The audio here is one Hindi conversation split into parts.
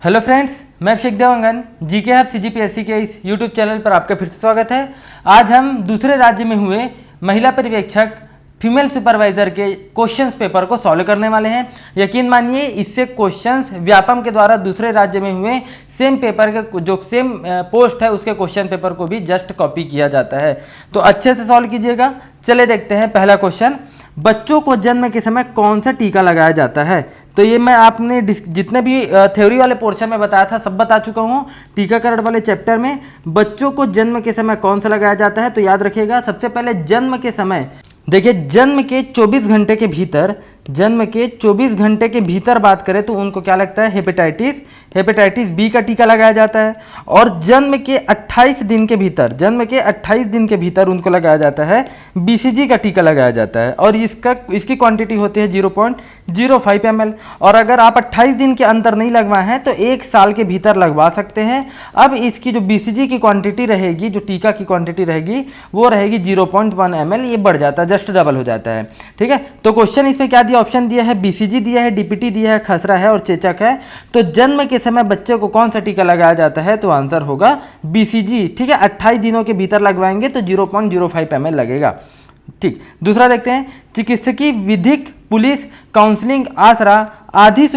हेलो फ्रेंड्स, मैं अभिषेक देवांगन जीके हब सीजीपीएससी के इस यूट्यूब चैनल पर आपका फिर से स्वागत है। आज हम दूसरे राज्य में हुए महिला पर्यवेक्षक फीमेल सुपरवाइजर के क्वेश्चंस पेपर को सॉल्व करने वाले हैं। यकीन मानिए, इससे क्वेश्चंस व्यापम के द्वारा दूसरे राज्य में हुए सेम पेपर के जो सेम पोस्ट है उसके क्वेश्चन पेपर को भी जस्ट कॉपी किया जाता है, तो अच्छे से सॉल्व कीजिएगा। चले देखते हैं पहला क्वेश्चन। बच्चों को जन्म के समय कौन सा टीका लगाया जाता है? तो ये मैं आपने जितने भी थ्योरी वाले पोर्शन में बताया था सब बता चुका हूँ। टीकाकरण वाले चैप्टर में बच्चों को जन्म के समय कौन सा लगाया जाता है, तो याद रखिएगा सबसे पहले जन्म के समय, देखिए जन्म के 24 घंटे के भीतर, जन्म के 24 घंटे के भीतर बात करें तो उनको क्या लगता है, हेपेटाइटिस बी का टीका लगाया जाता है। और जन्म के 28 दिन के भीतर, जन्म के 28 दिन के भीतर उनको लगाया जाता है बीसीजी का टीका लगाया जाता है, और इसकी क्वांटिटी होती है 0.05 ml। और अगर आप 28 दिन के अंतर नहीं लगवाए हैं तो 1 साल के भीतर लगवा सकते हैं। अब इसकी जो बीसीजी की क्वांटिटी रहेगी, जो टीका की क्वांटिटी रहेगी वो रहेगी 0.1 ml, ये बढ़ जाता है, जस्ट डबल हो जाता है। ठीक है, तो क्वेश्चन इसमें क्या दिया, ऑप्शन दिया है बीसीजी दिया है, डीपीटी दिया है, खसरा है और चेचक है। तो जन्म के समय बच्चे को कौन सा टीका लगाया जाता है, तो आंसर होगा बीसीजी। ठीक है, 28 दिनों के भीतर लगवाएंगे तो 0.05 ml लगेगा। ठीक, दूसरा देखते हैं। चिकित्सकीय विधिक, पुलिस, काउंसलिंग, आसरा आदि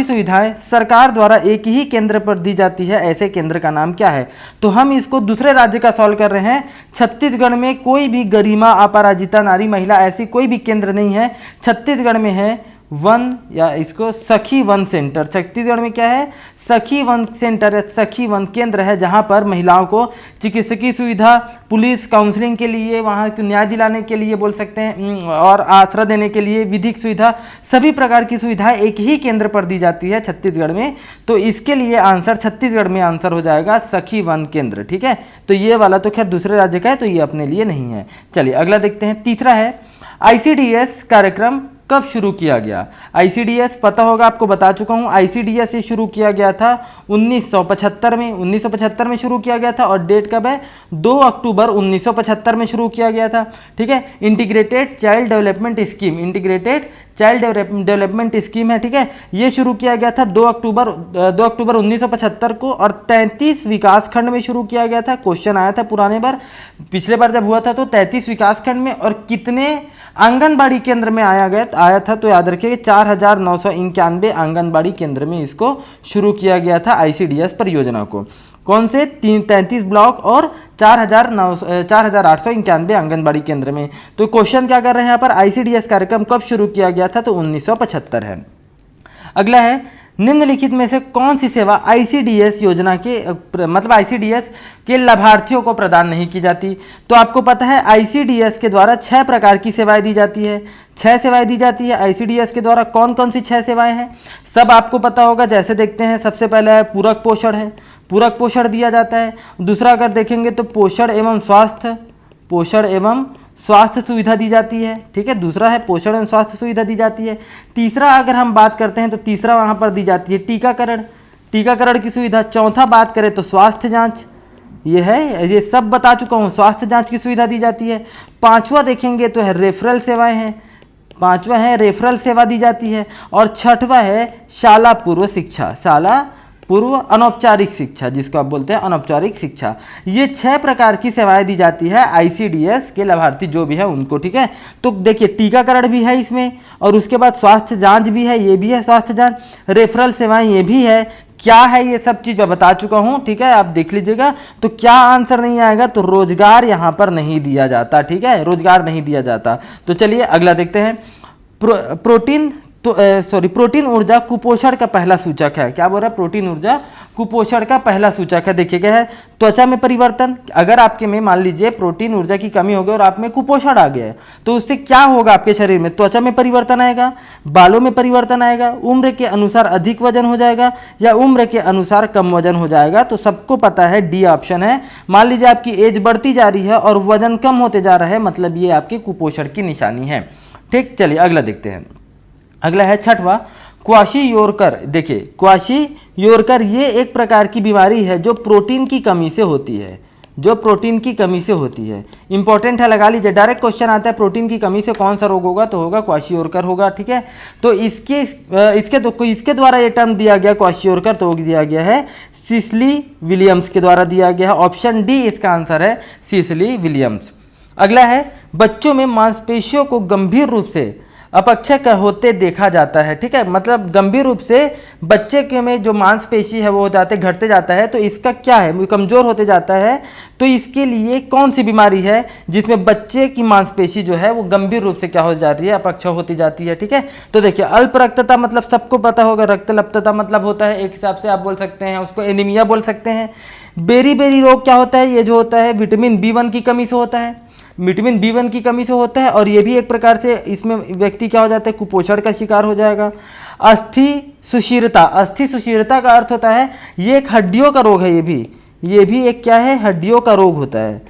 सुविधाएं सरकार द्वारा एक ही केंद्र पर दी जाती है, ऐसे केंद्र का नाम क्या है? तो हम इसको दूसरे राज्य का सॉल्व कर रहे हैं। छत्तीसगढ़ में कोई भी गरिमा, अपराजिता, नारी, महिला ऐसी कोई भी केंद्र नहीं है। छत्तीसगढ़ में है वन, या इसको सखी वन सेंटर। छत्तीसगढ़ में क्या है, सखी वन सेंटर, सखी वन केंद्र है, जहां पर महिलाओं को चिकित्सकीय सुविधा, पुलिस, काउंसलिंग के लिए, वहां न्याय दिलाने के लिए बोल सकते हैं, और आश्रय देने के लिए, विधिक सुविधा, सभी प्रकार की सुविधाएं एक ही केंद्र पर दी जाती है छत्तीसगढ़ में। तो इसके लिए आंसर छत्तीसगढ़ में आंसर हो जाएगा सखी वन केंद्र। ठीक है, तो ये वाला तो खैर दूसरे राज्य का है, तो ये अपने लिए नहीं है। चलिए अगला देखते हैं। तीसरा है, आईसीडीएस कार्यक्रम कब शुरू किया गया? आईसीडीएस पता होगा आपको, बता चुका हूं। आईसीडीएस ये शुरू किया गया था 1975 में, 1975 में शुरू किया गया था, और डेट कब है, 2 अक्टूबर 1975 में शुरू किया गया था। ठीक है, integrated child development scheme, integrated child development scheme है। ठीक है, ये शुरू किया गया था 2 अक्टूबर 1975 को, और 33 विकास खंड में शुरू किया गया था। क्वेश्चन आया था पिछले बार जब हुआ था तो 33 विकास खंड में, और कितने आंगनबाड़ी केंद्र में आया था, तो याद रखिए 4991 आंगनबाड़ी केंद्र में इसको शुरू किया गया था आईसीडीएस परियोजना को। कौन से? 33 ब्लॉक और 4891 आंगनबाड़ी केंद्र में। तो क्वेश्चन क्या कर रहे हैं यहाँ पर, आईसीडीएस कार्यक्रम कब शुरू किया गया था, तो 1975 है। अगला है, निम्नलिखित में से कौन सी सेवा आईसीडीएस योजना के मतलब आईसीडीएस के लाभार्थियों को प्रदान नहीं की जाती? तो आपको पता है आईसीडीएस के द्वारा 6 प्रकार की सेवाएं दी जाती है। 6 सेवाएं दी जाती है आईसीडीएस के द्वारा। कौन कौन सी 6 सेवाएं हैं, सब आपको पता होगा। जैसे देखते हैं, सबसे पहला है पूरक पोषण है, पूरक पोषण दिया जाता है। दूसरा अगर देखेंगे तो पोषण एवं स्वास्थ्य सुविधा दी जाती है। ठीक है, दूसरा है पोषण एवं स्वास्थ्य सुविधा दी जाती है। तीसरा अगर हम बात करते हैं तो तीसरा वहां पर दी जाती है टीकाकरण की सुविधा। चौथा बात करें तो स्वास्थ्य जांच, ये है, ये सब बता चुका हूँ, स्वास्थ्य जांच की सुविधा दी जाती है। पांचवा देखेंगे तो है रेफरल सेवाएं हैं, पांचवा है रेफरल सेवा दी जाती है। और छठवा है शाला पूर्व शिक्षा, शाला पूर्व अनौपचारिक शिक्षा, जिसको आप बोलते हैं अनौपचारिक शिक्षा। ये 6 प्रकार की सेवाएं दी जाती है आईसीडीएस के लाभार्थी जो भी है उनको। ठीक है, तो देखिए टीकाकरण भी है इसमें, और उसके बाद स्वास्थ्य जांच भी है, ये भी है स्वास्थ्य जांच, रेफरल सेवाएं ये भी है। क्या है ये सब चीज मैं बता चुका हूं। ठीक है, आप देख लीजिएगा। तो क्या आंसर नहीं आएगा, तो रोजगार यहां पर नहीं दिया जाता। ठीक है, रोजगार नहीं दिया जाता। तो चलिए अगला देखते हैं। प्रोटीन ऊर्जा कुपोषण का पहला सूचक है। क्या बोल रहा है, प्रोटीन ऊर्जा कुपोषण का पहला सूचक है। देखिए क्या है, त्वचा में परिवर्तन। अगर आपके में मान लीजिए प्रोटीन ऊर्जा की कमी हो गई और आप में कुपोषण आ गया है, तो उससे क्या होगा, आपके शरीर में त्वचा में परिवर्तन आएगा, बालों में परिवर्तन आएगा, उम्र के अनुसार अधिक वजन हो जाएगा, या उम्र के अनुसार कम वजन हो जाएगा। तो सबको पता है डी ऑप्शन है। मान लीजिए आपकी एज बढ़ती जा रही है और वजन कम होते जा रहा है, मतलब ये आपके कुपोषण की निशानी है। ठीक, चलिए अगला देखते हैं। अगला है छठवां, क्वाशीयोरकर। देखिए क्वाशीयोरकर ये एक प्रकार की बीमारी है जो प्रोटीन की कमी से होती है। जो प्रोटीन की कमी से होती है। इंपॉर्टेंट है, लगा लीजिए। डायरेक्ट क्वेश्चन आता है प्रोटीन की कमी से कौन सा रोग होगा, तो होगा क्वाशियोरकर होगा, ठीक है। तो इसके द्वारा ये टर्म दिया गया क्वाशियोरकर, तो दिया गया है सिसली विलियम्स के द्वारा दिया गया है। ऑप्शन डी इसका आंसर है, सिसली विलियम्स। अगला है, बच्चों में मांसपेशियों को गंभीर रूप से अपक्षय होते देखा जाता है, ठीक है। मतलब गंभीर रूप से बच्चे के में जो मांसपेशी है वो हो जाते घटते जाता है, तो इसका क्या है, वो कमजोर होते जाता है। तो इसके लिए कौन सी बीमारी है जिसमें बच्चे की मांसपेशी जो है वो गंभीर रूप से क्या हो जाती है, अपक्षय होती जाती है, ठीक है। तो देखिए, अल्प रक्तता मतलब सबको पता होगा, रक्तलप्तता मतलब होता है, एक हिसाब से आप बोल सकते हैं उसको एनीमिया बोल सकते हैं। बेरी बेरी रोग क्या होता है, ये जो होता है विटामिन B1 की कमी से होता है, विटामिन B1 की कमी से होता है। और ये भी एक प्रकार से इसमें व्यक्ति क्या हो जाता है, कुपोषण का शिकार हो जाएगा। अस्थि सुशीरता, अस्थि सुशीरता का अर्थ होता है ये एक हड्डियों का रोग है, ये भी एक क्या है, हड्डियों का रोग होता है।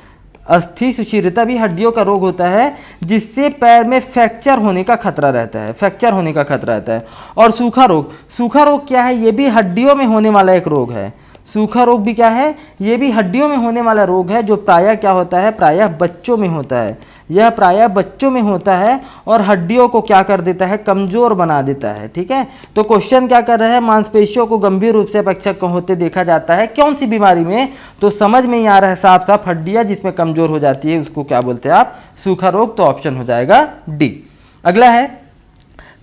अस्थि सुशीरता भी हड्डियों का रोग होता है, जिससे पैर में फ्रैक्चर होने का खतरा रहता है, फ्रैक्चर होने का खतरा रहता है। और सूखा रोग, सूखा रोग क्या है, ये भी हड्डियों में होने वाला एक रोग है। सूखा रोग भी क्या है, ये भी हड्डियों में होने वाला रोग है, जो प्रायः क्या होता है, प्रायः बच्चों में होता है। यह प्रायः बच्चों में होता है और हड्डियों को क्या कर देता है, कमजोर बना देता है, ठीक है। तो क्वेश्चन क्या कर रहा है, मांसपेशियों को गंभीर रूप से अपक्षय होते देखा जाता है, कौन सी बीमारी में, तो समझ में ही आ रहा है साफ साफ, हड्डियां जिसमें कमजोर हो जाती है उसको क्या बोलते हैं आप, सूखा रोग। तो ऑप्शन हो जाएगा डी। अगला है,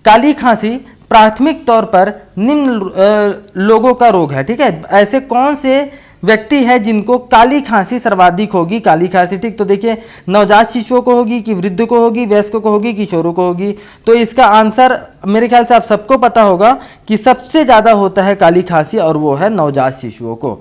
काली खांसी प्राथमिक तौर पर निम्न लोगों का रोग है, ठीक है। ऐसे कौन से व्यक्ति है जिनको काली खांसी सर्वाधिक होगी, काली खांसी, ठीक। तो देखिए, नवजात शिशुओं को होगी कि वृद्ध को होगी, वयस्कों को होगी, किशोरों को होगी। तो इसका आंसर मेरे ख्याल से आप सबको पता होगा कि सबसे ज़्यादा होता है काली खांसी, और वो है नवजात शिशुओं को।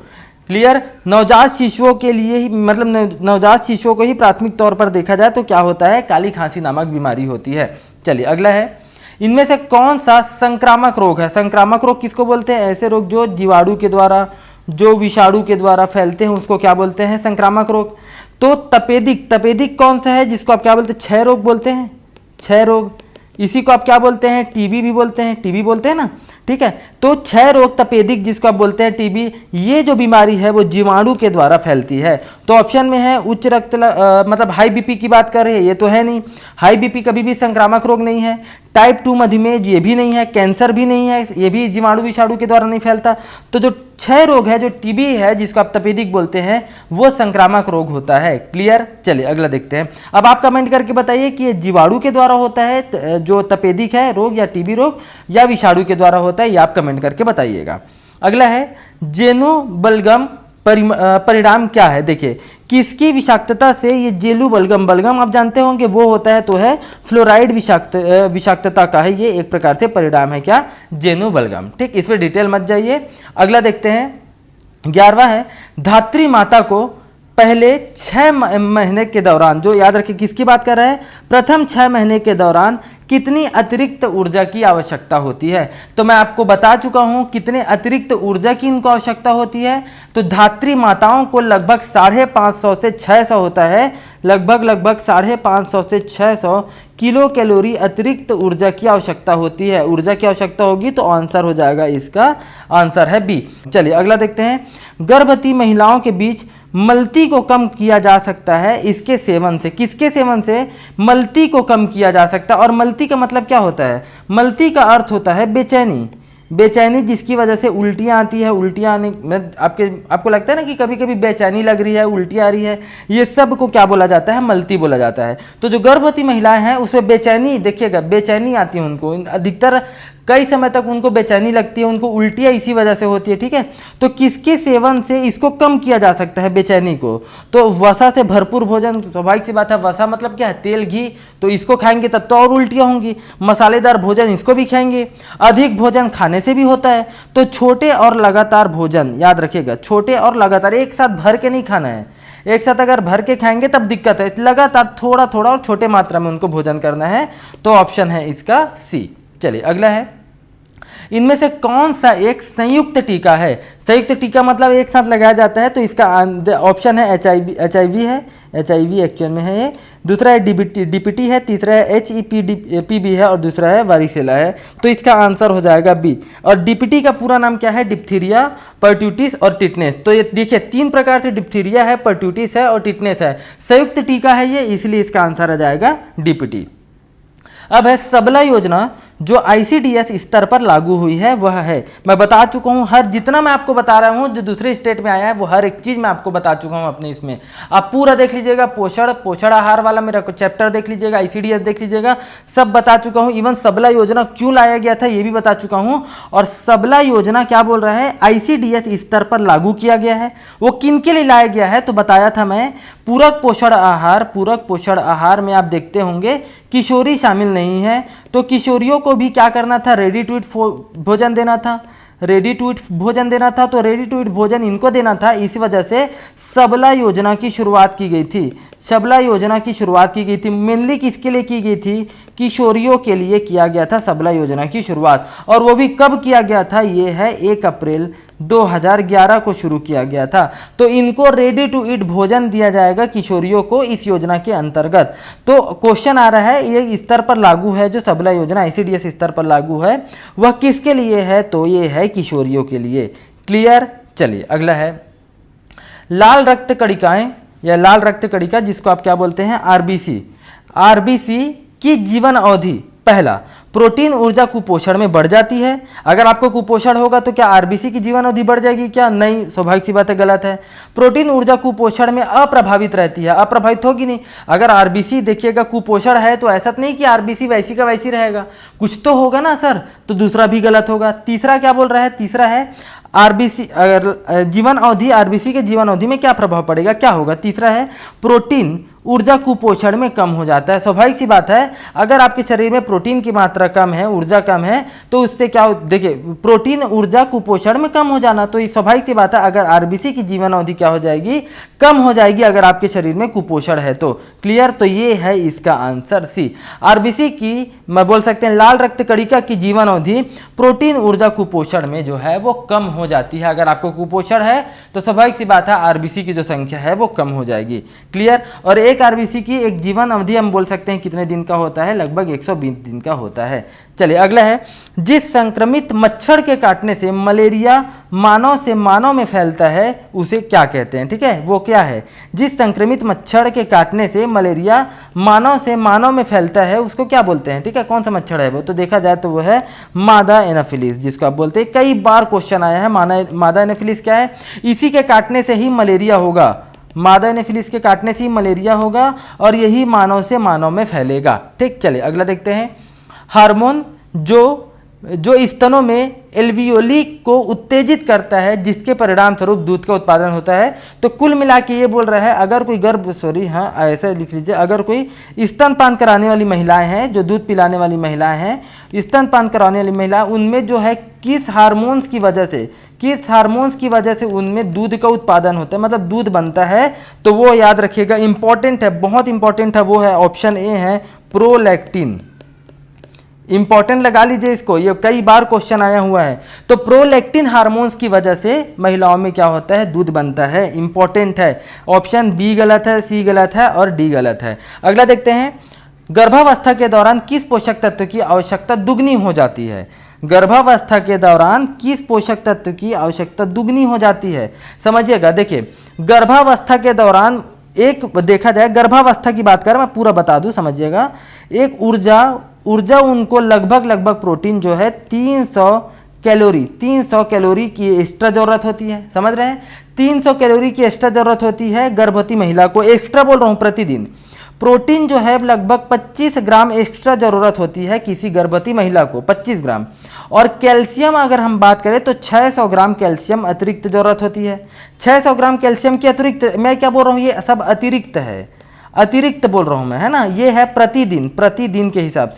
क्लियर, नवजात शिशुओं के लिए ही, मतलब नवजात शिशुओं को ही प्राथमिक तौर पर देखा जाए तो क्या होता है, काली खांसी नामक बीमारी होती है। चलिए अगला है, इनमें से कौन सा संक्रामक रोग है। संक्रामक रोग किसको बोलते हैं, ऐसे रोग जो जीवाणु के द्वारा, जो विषाणु के द्वारा फैलते हैं उसको क्या बोलते हैं, संक्रामक रोग। तो तपेदिक, तपेदिक कौन सा है जिसको आप क्या बोलते हैं, क्षय रोग बोलते हैं, क्षय रोग। इसी को आप क्या बोलते हैं, टीबी भी बोलते हैं, टीबी बोलते हैं ना, ठीक है। तो क्षय रोग तपेदिक जिसको आप बोलते हैं टीबी, ये जो बीमारी है वो जीवाणु के द्वारा फैलती है। तो ऑप्शन में है उच्च मतलब हाई बीपी की बात कर रहे हैं, ये तो है नहीं, हाई बीपी कभी भी संक्रामक रोग नहीं है। टाइप 2 मधुमेह ये भी नहीं है, कैंसर भी नहीं है, ये भी जीवाणु विषाणु के द्वारा नहीं फैलता। तो जो क्षय रोग है, जो टीबी है जिसको आप तपेदिक बोलते हैं, वो संक्रामक रोग होता है। क्लियर, चलिए अगला देखते हैं। अब आप कमेंट करके बताइए कि ये जीवाणु के द्वारा होता है जो तपेदिक है रोग, या टीबी रोग, या विषाणु के द्वारा होता है, ये आप कमेंट करके बताइएगा। अगला है, जेनोबलगम परिणाम क्या है। देखिए, किसकी विषाक्तता से ये जेलू बलगम, बलगम आप जानते होंगे वो होता है, तो है फ्लोराइड विषाक्तता का है, ये एक प्रकार से परिणाम है क्या, जेनू बलगम, ठीक। इस पर डिटेल मत जाइए। अगला देखते हैं, 11वां है, धात्री माता को पहले 6 महीने के दौरान, जो याद रखिए किसकी बात कर रहा है, प्रथम 6 महीने के दौरान कितनी अतिरिक्त ऊर्जा की आवश्यकता होती है। तो मैं आपको बता चुका हूं कितने अतिरिक्त ऊर्जा की इनको आवश्यकता होती है। तो धात्री माताओं को लगभग 550 से 600 होता है, लगभग 550 से 600 किलो कैलोरी अतिरिक्त ऊर्जा की आवश्यकता होती है। ऊर्जा की आवश्यकता होगी तो आंसर हो जाएगा, इसका आंसर है बी। चलिए अगला देखते हैं, गर्भवती महिलाओं के बीच मलती को कम किया जा सकता है इसके सेवन से। किसके सेवन से मलती को कम किया जा सकता है। और मलती का मतलब क्या होता है, मलती का अर्थ होता है बेचैनी, बेचैनी जिसकी वजह से उल्टियाँ आती है। उल्टियाँ आने में आपको लगता है ना कि कभी कभी बेचैनी लग रही है, उल्टी आ रही है, ये सब को क्या बोला जाता है, मलती बोला जाता है। तो जो गर्भवती महिलाएं हैं उसमें बेचैनी, देखिएगा बेचैनी आती है उनको, अधिकतर कई समय तक उनको बेचैनी लगती है, उनको उल्टियाँ इसी वजह से होती है, ठीक है। तो किसके सेवन से इसको कम किया जा सकता है बेचैनी को, तो वसा से भरपूर भोजन, स्वाभाविक सी बात है, वसा मतलब क्या है, तेल घी, तो इसको खाएंगे तब तो और उल्टियाँ होंगी। मसालेदार भोजन इसको भी खाएंगे, अधिक भोजन खाने से भी होता है। तो छोटे और लगातार भोजन, याद रखिएगा छोटे और लगातार, एक साथ भर के नहीं खाना है, एक साथ अगर भर के खाएंगे तब दिक्कत है, लगातार थोड़ा थोड़ा और छोटे मात्रा में उनको भोजन करना है। तो ऑप्शन है इसका सी। चलिए अगला है, इनमें से कौन सा एक संयुक्त टीका है? संयुक्त टीका मतलब एक साथ लगाया जाता है, तो इसका ऑप्शन है HIV है, HIV एक्चुअल में है ये, दूसरा है DPT है, तीसरा है HEPV है और दूसरा है वारिसेला है। तो इसका आंसर हो जाएगा बी। और DPT का पूरा नाम क्या है? डिप्थीरिया, पर्ट्यूटिस और टिटनेस। तो ये देखिए 3 प्रकार से डिप्थीरिया है, पर्ट्यूटिस है और टिटनेस है। संयुक्त टीका है ये, इसलिए इसका आंसर आ जाएगा DPT। अब है सबला योजना जो ICDS स्तर पर लागू हुई है, वह है, मैं बता चुका हूं, हर जितना मैं आपको बता रहा हूं जो दूसरे स्टेट में आया है वो हर एक चीज मैं आपको बता चुका हूं अपने इसमें। आप पूरा देख लीजिएगा, पोषण आहार वाला मेरा चैप्टर देख लीजिएगा, ICDS देख लीजिएगा, सब बता चुका हूं। इवन सबला योजना क्यों लाया गया था ये भी बता चुका हूं। और सबला योजना क्या बोल रहा है? ICDS स्तर पर लागू किया गया है। वो किन के लिए लाया गया है? तो बताया था मैं, पूरक पोषण आहार में आप देखते होंगे किशोरी शामिल नहीं है, तो किशोरियों को भी क्या करना था? रेडी टू ईट भोजन देना था, रेडी टू ईट भोजन देना था, तो रेडी टू ईट भोजन इनको देना था। इस वजह से सबला योजना की शुरुआत की गई थी। सबला योजना की शुरुआत की गई थी, मेनली किसके लिए की गई थी? किशोरियों के लिए किया गया था सबला योजना की शुरुआत। और वो भी कब किया गया था? ये है 1 अप्रैल 2011 को शुरू किया गया था। तो इनको रेडी टू ईट भोजन दिया जाएगा किशोरियों को इस योजना के अंतर्गत। तो क्वेश्चन आ रहा है, ये स्तर पर लागू है जो सबला योजना ICDS स्तर पर लागू है, वह किसके लिए है? तो ये है किशोरियों के लिए। क्लियर? चलिए अगला है लाल रक्त कणिकाएं या लाल रक्त कणिका, जिसको आप क्या बोलते हैं? RBC की जीवन अवधि। पहला, प्रोटीन ऊर्जा कुपोषण में बढ़ जाती है। अगर आपको कुपोषण होगा तो क्या RBC की जीवन अवधि बढ़ जाएगी क्या? नहीं, स्वाभाविक सी बात है, गलत है। प्रोटीन ऊर्जा कुपोषण में अप्रभावित रहती है, अप्रभावित होगी नहीं। अगर RBC देखिएगा कुपोषण है तो ऐसा नहीं कि RBC वैसी का वैसी रहेगा, कुछ तो होगा ना सर, तो दूसरा भी गलत होगा। तीसरा क्या बोल रहा है? तीसरा है RBC अगर जीवन अवधि, RBC के जीवन अवधि में क्या प्रभाव पड़ेगा, क्या होगा? तीसरा है प्रोटीन ऊर्जा कुपोषण में कम हो जाता है। स्वाभाविक सी बात है, अगर आपके शरीर में प्रोटीन की मात्रा कम है, ऊर्जा कम है, तो उससे क्या देखिए प्रोटीन ऊर्जा कुपोषण में कम हो जाना, तो ये स्वाभाविक सी बात है, अगर RBC की जीवन अवधि क्या हो जाएगी? कम हो जाएगी, अगर आपके शरीर में कुपोषण है तो। क्लियर? तो ये है इसका आंसर सी। RBC की, मैं बोल सकते हैं लाल रक्त कणिका की जीवन अवधि प्रोटीन ऊर्जा कुपोषण में जो है वो कम हो जाती है। अगर आपको कुपोषण है तो स्वाभाविक सी बात है RBC की जो संख्या है वो कम हो जाएगी। क्लियर? और एक RBC की एक जीवन अवधि हम बोल सकते हैं कितने दिन का होता है? लगभग 120 दिन का होता है। चलिए अगला है, जिस संक्रमित मच्छर के काटने से मलेरिया मानव से मानव में फैलता है उसे क्या कहते हैं? ठीक है, वो क्या है? जिस संक्रमित मच्छर के काटने से मलेरिया मानव से मानव में फैलता है उसको क्या बोलते हैं? ठीक है, कौन सा मच्छर है वो? तो देखा जाए तो वो है मादा एनाफिलिस, जिसको आप बोलते हैं। कई बार क्वेश्चन आया है, मादा एनाफिलिस क्या है? इसी के काटने से ही मलेरिया होगा, मादा एनाफिलिस के काटने से ही मलेरिया होगा और यही मानव से मानव में फैलेगा। ठीक, चलिए अगला देखते हैं। हार्मोन जो स्तनों में एल्वियोली को उत्तेजित करता है, जिसके परिणाम स्वरूप दूध का उत्पादन होता है। तो कुल मिला के ये बोल रहा है, अगर कोई ऐसा लिख लीजिए, अगर कोई स्तनपान कराने वाली महिलाएं हैं, जो दूध पिलाने वाली महिलाएं हैं, स्तनपान कराने वाली महिला, उनमें जो है किस हार्मोन्स की वजह से उनमें दूध का उत्पादन होता है, मतलब दूध बनता है, तो वो याद रखिएगा, इंपॉर्टेंट है, बहुत इंपॉर्टेंट है, वो है ऑप्शन ए है प्रोलैक्टिन। इंपॉर्टेंट लगा लीजिए इसको, ये कई बार क्वेश्चन आया हुआ है। तो प्रोलैक्टिन हार्मोन्स की वजह से महिलाओं में क्या होता है? दूध बनता है। इंपॉर्टेंट है। ऑप्शन बी गलत है, सी गलत है और डी गलत है। अगला देखते हैं, गर्भावस्था के दौरान किस पोषक तत्व की आवश्यकता दुगनी हो जाती है? गर्भावस्था के दौरान किस पोषक तत्व की आवश्यकता दुगनी हो जाती है? समझिएगा, देखिए गर्भावस्था के दौरान एक देखा जाए, गर्भावस्था की बात करें, मैं पूरा बता दूं, समझिएगा। एक ऊर्जा उनको लगभग प्रोटीन जो है 300 कैलोरी की एक्स्ट्रा जरूरत होती है। समझ रहे हैं? 300 कैलोरी की एक्स्ट्रा जरूरत होती है गर्भवती महिला को, एक्स्ट्रा बोल रहा हूं, प्रतिदिन। प्रोटीन जो है लगभग 25 ग्राम एक्स्ट्रा जरूरत होती है किसी गर्भवती महिला को, 25 ग्राम। और कैल्शियम अगर हम बात करें तो 600 ग्राम कैल्शियम अतिरिक्त जरूरत होती है। 600 ग्राम कैल्शियम की अतिरिक्त, मैं क्या बोल रहा हूँ, ये सब अतिरिक्त है, अतिरिक्त बोल रहा हूं मैं, है ना। ये है प्रतिदिन के हिसाब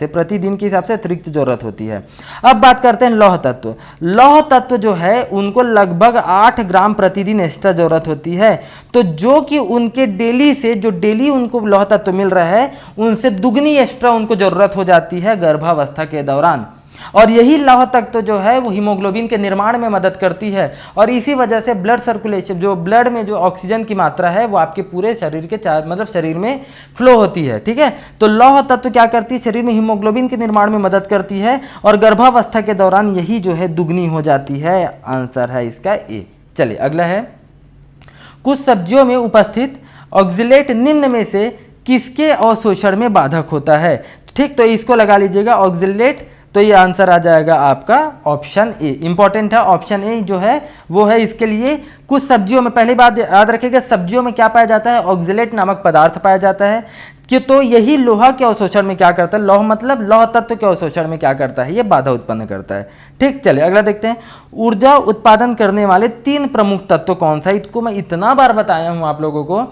से अतिरिक्त जरूरत होती है। अब बात करते हैं लौह तत्व। लौह तत्व जो है उनको लगभग 8 ग्राम प्रतिदिन एक्स्ट्रा जरूरत होती है। तो जो कि उनके डेली उनको लौह तत्व मिल रहा है, उनसे दुगनी एक्स्ट्रा उनको जरूरत हो जाती है गर्भावस्था के दौरान। और यही लौह तत्व जो है वो हीमोग्लोबिन के निर्माण में मदद करती है और इसी वजह से ब्लड सर्कुलेशन, जो ब्लड में जो ऑक्सीजन की मात्रा है वो आपके पूरे शरीर के मतलब शरीर में फ्लो होती है। ठीक है, तो लौह तत्व क्या करती है, शरीर में हीमोग्लोबिन के निर्माण में मदद करती है और गर्भावस्था के दौरान यही जो है दुगनी हो जाती है। आंसर है इसका ए। चलिए अगला है, कुछ सब्जियों में उपस्थित ऑक्जिलेट निम्न में से किसके अवशोषण में बाधक होता है। ठीक, तो इसको लगा लीजिएगा ऑक्जिलेट, तो ये आंसर आ जाएगा आपका ऑप्शन ए। इंपॉर्टेंट है ऑप्शन ए जो है वो है इसके लिए। कुछ सब्जियों में, पहली बात याद रखिएगा, सब्जियों में क्या पाया जाता है, ऑक्जिलेट नामक पदार्थ पाया जाता है कि तो यही लोहा के अवशोषण में क्या करता है, लौह मतलब लौह तत्व के अवशोषण में क्या करता है, ये बाधा उत्पन्न करता है। ठीक, चलिए अगला देखते हैं, ऊर्जा उत्पादन करने वाले 3 प्रमुख तत्व कौन सा है। इसको मैं इतना बार बताया हूं आप लोगों को,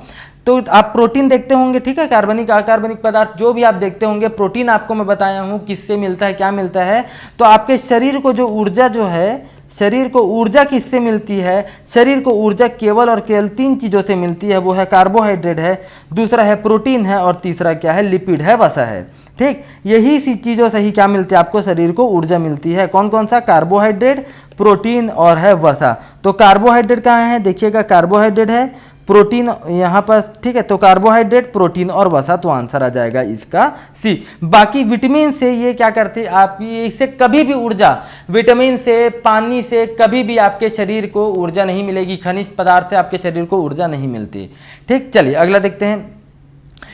तो आप प्रोटीन देखते होंगे, ठीक है, कार्बनिक अकार्बनिक पदार्थ जो भी आप देखते होंगे, प्रोटीन आपको मैं बताया हूं किससे मिलता है, क्या मिलता है। तो आपके शरीर को जो ऊर्जा जो है, शरीर को ऊर्जा किससे मिलती है, शरीर को ऊर्जा केवल और केवल 3 चीज़ों से मिलती है, वो है कार्बोहाइड्रेट है, दूसरा है प्रोटीन है और तीसरा क्या है, लिपिड है, वसा है। ठीक, यही सी चीज़ों से ही क्या मिलती है आपको, शरीर को ऊर्जा मिलती है। कौन कौन सा, कार्बोहाइड्रेट, प्रोटीन और है वसा। तो कार्बोहाइड्रेट कहाँ है, देखिएगा कार्बोहाइड्रेट है, प्रोटीन यहाँ पर, ठीक है, तो कार्बोहाइड्रेट, प्रोटीन और वसा, तो आंसर आ जाएगा इसका सी। बाकी विटामिन से ये क्या करते हैं आप, ये इससे कभी भी ऊर्जा, विटामिन से, पानी से कभी भी आपके शरीर को ऊर्जा नहीं मिलेगी, खनिज पदार्थ से आपके शरीर को ऊर्जा नहीं मिलती। ठीक, चलिए अगला देखते हैं,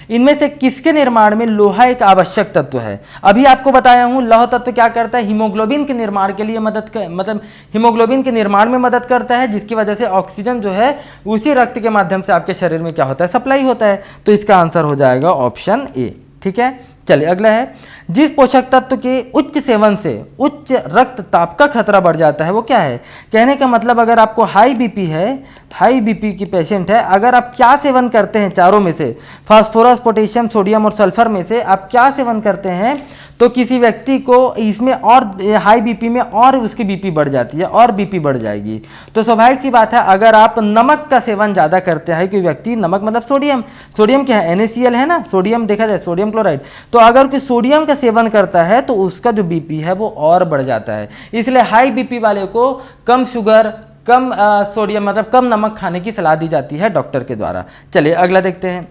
इनमें से किसके निर्माण में लोहा एक आवश्यक तत्व है। अभी आपको बताया हूं लौह तत्व क्या करता है, हीमोग्लोबिन के निर्माण के लिए मतलब हीमोग्लोबिन के निर्माण में मदद करता है, जिसकी वजह से ऑक्सीजन जो है उसी रक्त के माध्यम से आपके शरीर में क्या होता है, सप्लाई होता है। तो इसका आंसर हो जाएगा ऑप्शन ए। ठीक है, चलिए अगला है, जिस पोषक तत्व के उच्च सेवन से उच्च रक्तचाप का खतरा बढ़ जाता है वो क्या है। कहने का मतलब अगर आपको हाई बीपी है, हाई बीपी की पेशेंट है, अगर आप क्या सेवन करते हैं चारों में से, फास्फोरस, पोटेशियम, सोडियम और सल्फर में से आप क्या सेवन करते हैं, तो किसी व्यक्ति को इसमें और हाई बीपी में और उसकी बीपी बढ़ जाती है और बीपी बढ़ जाएगी। तो स्वाभाविक सी बात है, अगर आप नमक का सेवन ज़्यादा करते हैं, कोई व्यक्ति, नमक मतलब सोडियम, सोडियम क्या है, NaCl है ना, सोडियम देखा जाए सोडियम क्लोराइड, तो अगर कोई सोडियम का सेवन करता है तो उसका जो बीपी है वो और बढ़ जाता है। इसलिए हाई बीपी वाले को कम शुगर, कम सोडियम मतलब कम नमक खाने की सलाह दी जाती है डॉक्टर के द्वारा। चलिए अगला देखते हैं,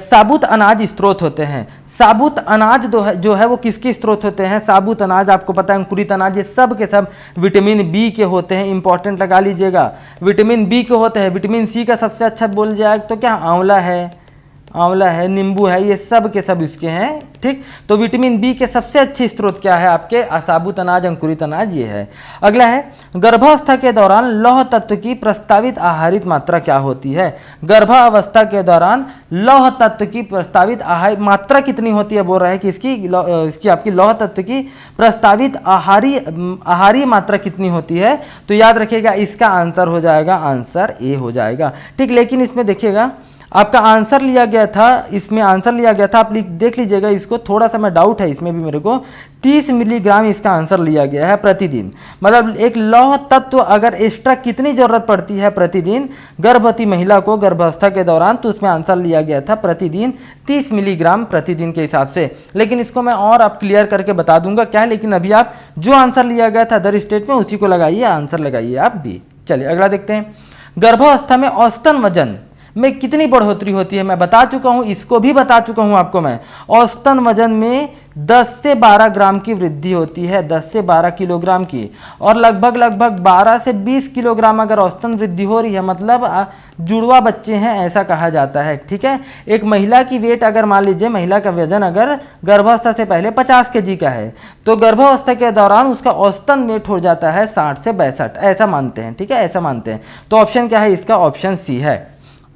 साबुत अनाज स्रोत होते हैं। साबुत अनाज जो है वो किसके स्रोत होते हैं, साबुत अनाज आपको पता है, अंकुरित अनाज, ये सब के सब विटामिन बी के होते हैं। इंपॉर्टेंट लगा लीजिएगा, विटामिन बी के होते हैं। विटामिन सी का सबसे अच्छा बोल जाए तो क्या, आंवला है, आंवला है, नींबू है, ये सब के सब इसके हैं। ठीक, तो विटामिन बी के सबसे अच्छे स्रोत क्या है आपके, साबुत अनाज, अंकुरित अनाज, ये है। अगला है, गर्भावस्था के दौरान लौह तत्व की प्रस्तावित आहारित मात्रा क्या होती है। गर्भावस्था के दौरान लौह तत्व की प्रस्तावित मात्रा कितनी होती है, बोल रहा है कि इसकी आपकी लौह तत्व की प्रस्तावित आहारीय मात्रा कितनी होती है। तो याद रखिएगा इसका आंसर हो जाएगा, आंसर ए हो जाएगा। ठीक, लेकिन इसमें देखिएगा आपका आंसर लिया गया था, इसमें आंसर लिया गया था, आप देख लीजिएगा इसको, थोड़ा सा मैं डाउट है इसमें भी मेरे को, 30 मिलीग्राम इसका आंसर लिया गया है प्रतिदिन। मतलब एक लौह तत्व अगर एक्स्ट्रा कितनी जरूरत पड़ती है प्रतिदिन गर्भवती महिला को गर्भावस्था के दौरान, तो उसमें आंसर लिया गया था प्रतिदिन 30 मिलीग्राम प्रतिदिन के हिसाब से। लेकिन इसको मैं और आप क्लियर करके बता दूंगा क्या है, लेकिन अभी आप जो आंसर लिया गया था अदर स्टेट में उसी को लगाइए, आंसर लगाइए आप बी। चलिए अगला देखते हैं, गर्भावस्था में औसतन वजन में कितनी बढ़ोतरी होती है। मैं बता चुका हूं, इसको भी बता चुका हूं आपको मैं, औसतन वजन में 10 से 12 ग्राम की वृद्धि होती है, 10 से 12 किलोग्राम की, और लगभग 12 से 20 किलोग्राम अगर औसतन वृद्धि हो रही है, मतलब जुड़वा बच्चे हैं ऐसा कहा जाता है। ठीक है, एक महिला की वेट अगर मान लीजिए, महिला का वजन अगर गर्भावस्था से पहले 50 kg का है, तो गर्भावस्था के दौरान उसका औसतन वेट हो जाता है 60 से 62, ऐसा मानते हैं। ठीक है, ऐसा मानते हैं। तो ऑप्शन क्या है इसका, ऑप्शन सी है।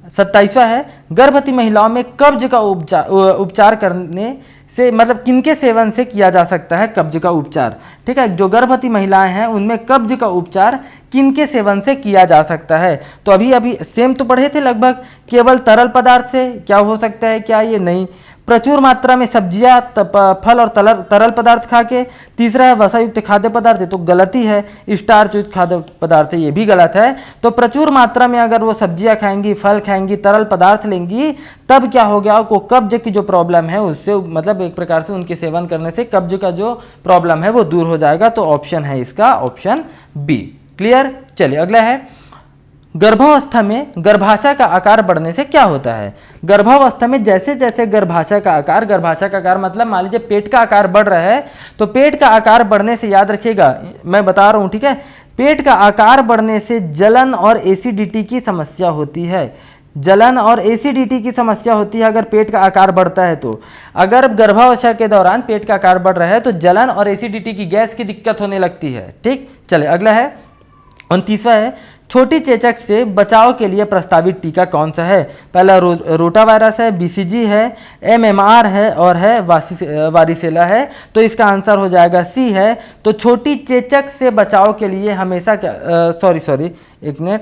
27वां है, गर्भवती महिलाओं में कब्ज का उपचार करने से, मतलब किनके सेवन से किया जा सकता है कब्ज का उपचार। ठीक है, जो गर्भवती महिलाएं हैं उनमें कब्ज का उपचार किनके सेवन से किया जा सकता है। तो अभी सेम तो पढ़े थे लगभग, केवल तरल पदार्थ से क्या हो सकता है, क्या ये नहीं, प्रचुर मात्रा में सब्जियां, फल और तरल पदार्थ खा के। तीसरा है वसायुक्त खाद्य पदार्थ, तो गलती है, स्टार्च युक्त खाद्य पदार्थ, ये भी गलत है। तो प्रचुर मात्रा में अगर वो सब्जियां खाएंगी, फल खाएंगी, तरल पदार्थ लेंगी, तब क्या हो गया, को कब्ज की जो प्रॉब्लम है उससे, मतलब एक प्रकार से उनके सेवन करने से कब्ज का जो प्रॉब्लम है वो दूर हो जाएगा। तो ऑप्शन है इसका ऑप्शन बी। क्लियर। चलिए अगला है, गर्भावस्था में गर्भाशय का आकार बढ़ने से क्या होता है। गर्भावस्था में जैसे जैसे गर्भाशय का आकार मतलब मान लीजिए पेट का आकार बढ़ रहा है, तो पेट का आकार बढ़ने से याद रखिएगा, मैं बता रहा हूं, ठीक है, पेट का आकार बढ़ने से जलन और एसिडिटी की समस्या होती है। जलन और एसिडिटी की समस्या होती है अगर पेट का आकार बढ़ता है तो। अगर गर्भावस्था के दौरान पेट का आकार बढ़ रहा है तो जलन और एसिडिटी की, गैस की दिक्कत होने लगती है। ठीक, चले अगला है 29वां है, छोटी चेचक से बचाव के लिए प्रस्तावित टीका कौन सा है। पहला रोटा वायरस है, बीसीजी है, एमएमआर है और है वारिसेला है। तो इसका आंसर हो जाएगा सी है। तो छोटी चेचक से बचाव के लिए हमेशा सॉरी एक मिनट,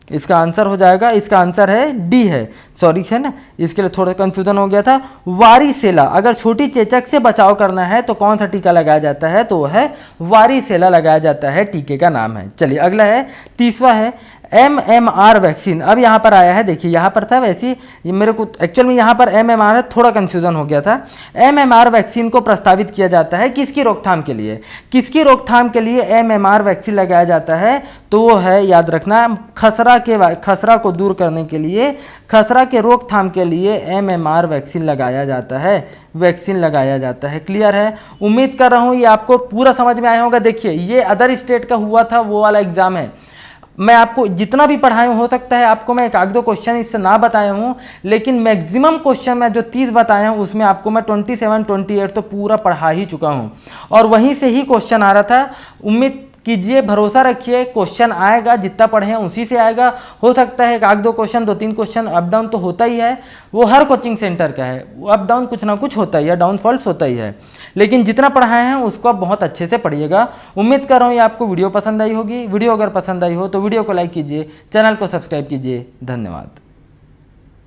इसका आंसर हो जाएगा, इसका आंसर है डी है, सॉरी है ना, इसके लिए थोड़ा कंफ्यूजन हो गया था। वारिसेला, अगर छोटी चेचक से बचाव करना है तो कौन सा टीका लगाया जाता है, तो वह है वारिसेला लगाया जाता है, टीके का नाम है। चलिए अगला है 30वां है, एमएमआर वैक्सीन। अब यहाँ पर आया है, देखिए यहाँ पर था, वैसे ये मेरे को एक्चुअल में यहाँ पर एमएमआर है, थोड़ा कंफ्यूजन हो गया था। एमएमआर वैक्सीन को प्रस्तावित किया जाता है किसकी रोकथाम के लिए, किसकी रोकथाम के लिए एमएमआर वैक्सीन लगाया जाता है, तो वो है, याद रखना, खसरा को दूर करने के लिए, खसरा के रोकथाम के लिए एमएमआर वैक्सीन लगाया जाता है। क्लियर है। उम्मीद कर रहा हूँ ये आपको पूरा समझ में आया होगा। देखिए ये अदर स्टेट का हुआ था, वो वाला एग्जाम है। मैं आपको जितना भी पढ़ाया हूँ, हो सकता है आपको मैं 1-2 क्वेश्चन इससे ना बताया हूँ, लेकिन मैक्सिमम क्वेश्चन मैं जो 30 बताया हूँ उसमें आपको मैं 27-28 तो पूरा पढ़ा ही चुका हूँ और वहीं से ही क्वेश्चन आ रहा था। उम्मीद कीजिए, भरोसा रखिए, क्वेश्चन आएगा, जितना पढ़े हैं उसी से आएगा। हो सकता है 1-2 क्वेश्चन, 2-3 क्वेश्चन अप डाउन तो होता ही है, वो हर कोचिंग सेंटर का है, वो अप डाउन कुछ ना कुछ होता ही है, डाउन फॉल्स होता ही है, लेकिन जितना पढ़ाए हैं उसको आप बहुत अच्छे से पढ़िएगा। उम्मीद कर रहा हूँ ये आपको वीडियो पसंद आई होगी। वीडियो अगर पसंद आई हो तो वीडियो को लाइक कीजिए, चैनल को सब्सक्राइब कीजिए। धन्यवाद।